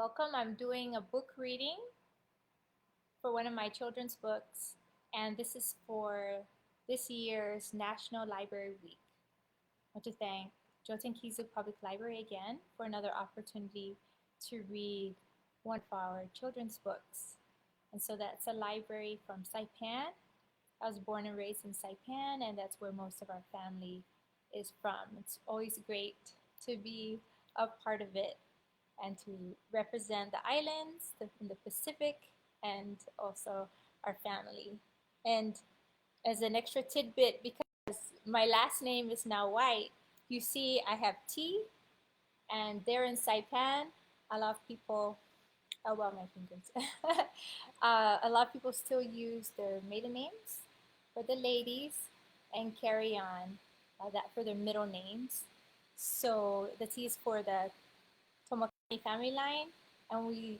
Welcome. I'm doing a book reading for one of my children's books, and this is for this year's National Library Week. I want to thank Joeten-Kiyu Public Library again for another opportunity to read one of our children's books. And so that's a library from Saipan. I was born and raised in Saipan, and that's where most of our family is from. It's always great to be a part of it and to represent the islands in the Pacific and also our family. And as an extra tidbit, because my last name is now White, you see I have T, and there in Saipan, a lot of people, oh well, my fingers, a lot of people still use their maiden names for the ladies and carry on that for their middle names. So the T is for the Tomokane family line, and we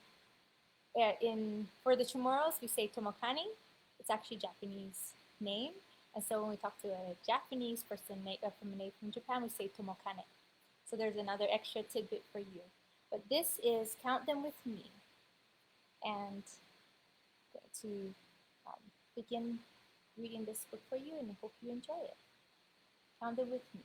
for the Chamorros we say Tomokane. It's actually a Japanese name, and so when we talk to a Japanese person from Japan, we say Tomokane. So there's another extra tidbit for you. But this is Count Them With Me, and I'm going to begin reading this book for you, and I hope you enjoy it. Count Them With Me.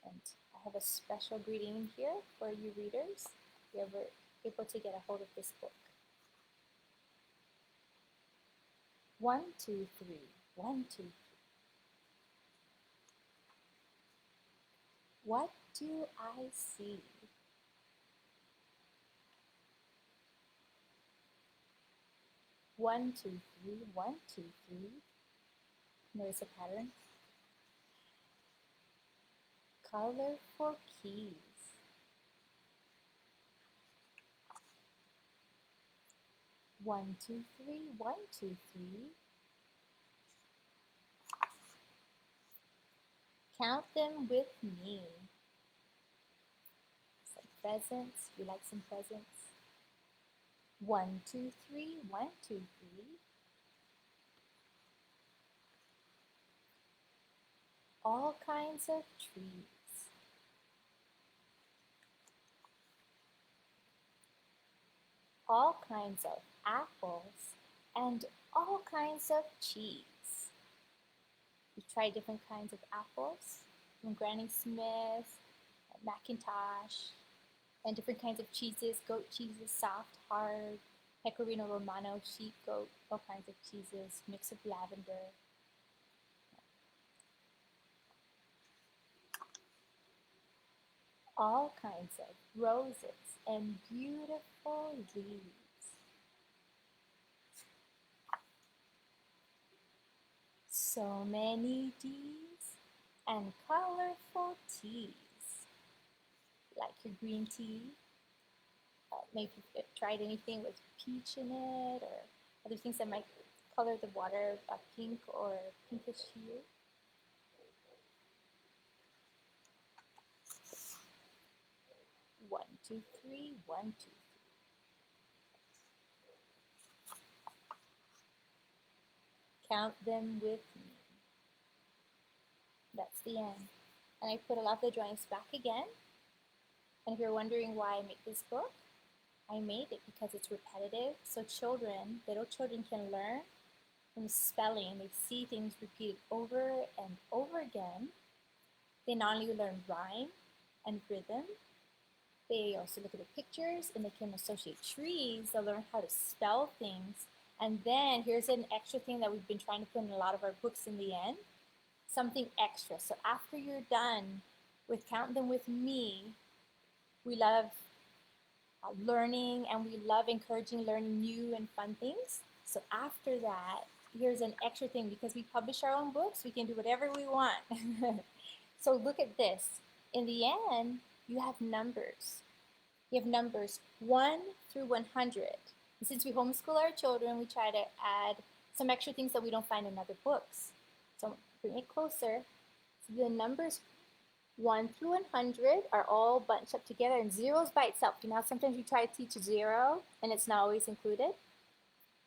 And I have a special greeting here for you readers, if you're ever able to get a hold of this book. 1, 2, 3. 1, 2, 3. What do I see? One, two, three. 1, 2, 3. Notice a pattern. Colorful keys. 1, 2, 3. 1, 2, 3. Count them with me. Some presents. You like some presents? 1, 2, 3. 1, 2, 3. All kinds of trees. All kinds of apples, and all kinds of cheese. We tried different kinds of apples from Granny Smith, Macintosh, and different kinds of cheeses, goat cheeses, soft, hard, Pecorino Romano, sheep, goat, all kinds of cheeses, mix of lavender. All kinds of roses and beautiful leaves. So many D's and colorful teas. Like your green tea. Maybe you've tried anything with peach in it, or other things that might color the water pink or pinkish hue. One, two, three. 1, 2, 3. Count them with me. That's the end. And I put a lot of the drawings back again. And if you're wondering why I make this book, I made it because it's repetitive. So little children can learn from spelling. They see things repeated over and over again. They not only learn rhyme and rhythm, they also look at the pictures and they can associate trees. They'll learn how to spell things. And then here's an extra thing that we've been trying to put in a lot of our books in the end. Something extra. So after you're done with Count Them With Me, we love learning and we love encouraging learning new and fun things. So after that, here's an extra thing. Because we publish our own books, we can do whatever we want. So look at this. In the end, you have numbers. You have numbers 1 through 100. And since we homeschool our children, we try to add some extra things that we don't find in other books. So bring it closer. So the numbers 1 through 100 are all bunched up together, and zeros by itself. You know, sometimes we try to teach 0 and it's not always included.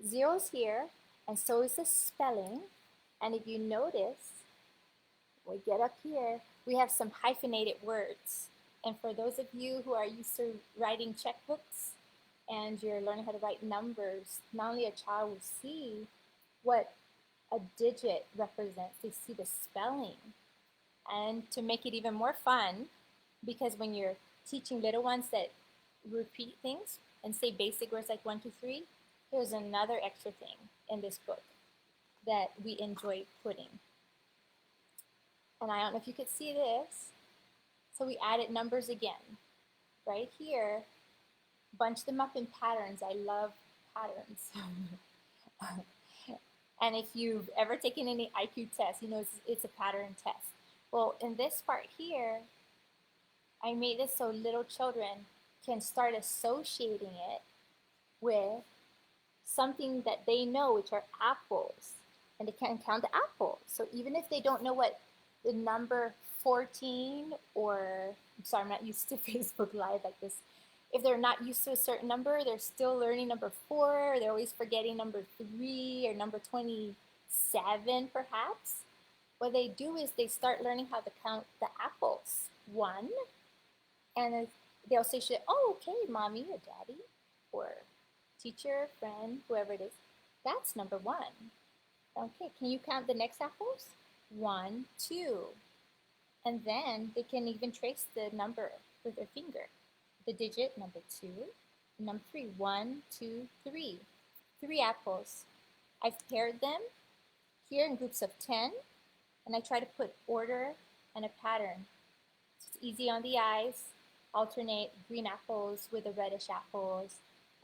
0's here, and so is the spelling. And if you notice, we get up here, we have some hyphenated words. And for those of you who are used to writing checkbooks and you're learning how to write numbers, not only a child will see what a digit represents, they see the spelling. And to make it even more fun, because when you're teaching little ones that repeat things and say basic words like 1, 2, 3, there's another extra thing in this book that we enjoy putting. And I don't know if you could see this. So we added numbers again. Right here, bunch them up in patterns. I love patterns. And if you've ever taken any IQ test, you know it's a pattern test. Well, in this part here, I made this so little children can start associating it with something that they know, which are apples. And they can count the apples. So even if they don't know what the number 14 or, I'm sorry, I'm not used to Facebook Live like this. If they're not used to a certain number, they're still learning number 4. They're always forgetting number 3 or number 27 perhaps. What they do is they start learning how to count the apples. 1, and they'll say, oh, okay, mommy or daddy or teacher, friend, whoever it is, that's number 1. Okay, can you count the next apples? 1, 2. And then they can even trace the number with their finger. The digit, number 2, number 3, 1, 2, 3. 3 apples. I've paired them here in groups of 10, and I try to put order and a pattern. So it's easy on the eyes. Alternate green apples with the reddish apples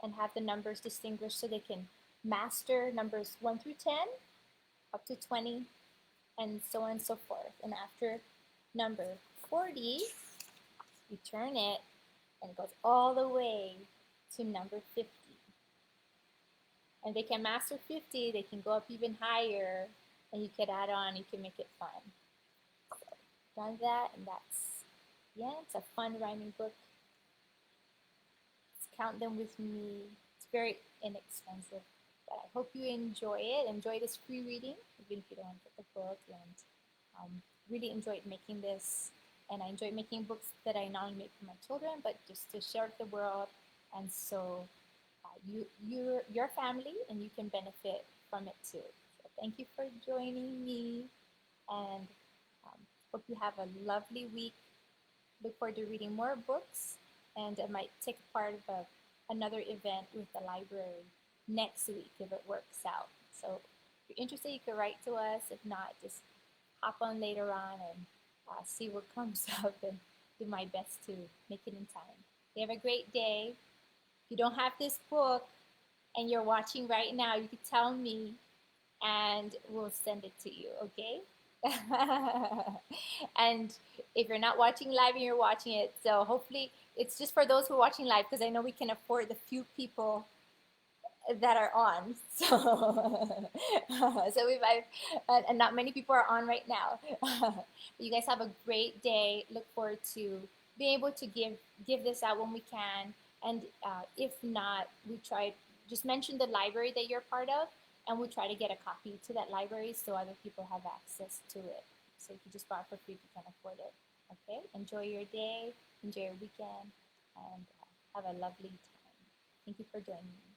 and have the numbers distinguished so they can master numbers 1 through 10, up to 20, and so on and so forth. And after number 40, you turn it and it goes all the way to number 50. And they can master 50, they can go up even higher, and you can add on, you can make it fun. So, done that, and that's, yeah, it's a fun rhyming book. Let's count them with me. It's very inexpensive, but I hope you enjoy it. Enjoy this free reading, even if you don't get the book, and really enjoyed making this. And I enjoy making books that I not only make for my children, but just to share with the world. And so you're family, and you can benefit from it too. So thank you for joining me, and hope you have a lovely week. Look forward to reading more books, and I might take part of another event with the library next week if it works out. So if you're interested, you can write to us. If not, just hop on later on and see what comes up and do my best to make it in time. You have a great day. If you don't have this book and you're watching right now, you can tell me and we'll send it to you, okay? And if you're not watching live and you're watching it, so hopefully it's just for those who are watching live, because I know we can afford the few people that are on. So, so and not many people are on right now. You guys have a great day. Look forward to being able to give this out when we can. And if not, we try, just mention the library that you're part of, and we'll try to get a copy to that library so other people have access to it. So if you just bought it for free, if you can't afford it. Okay? Enjoy your day, enjoy your weekend, and have a lovely time. Thank you for joining me.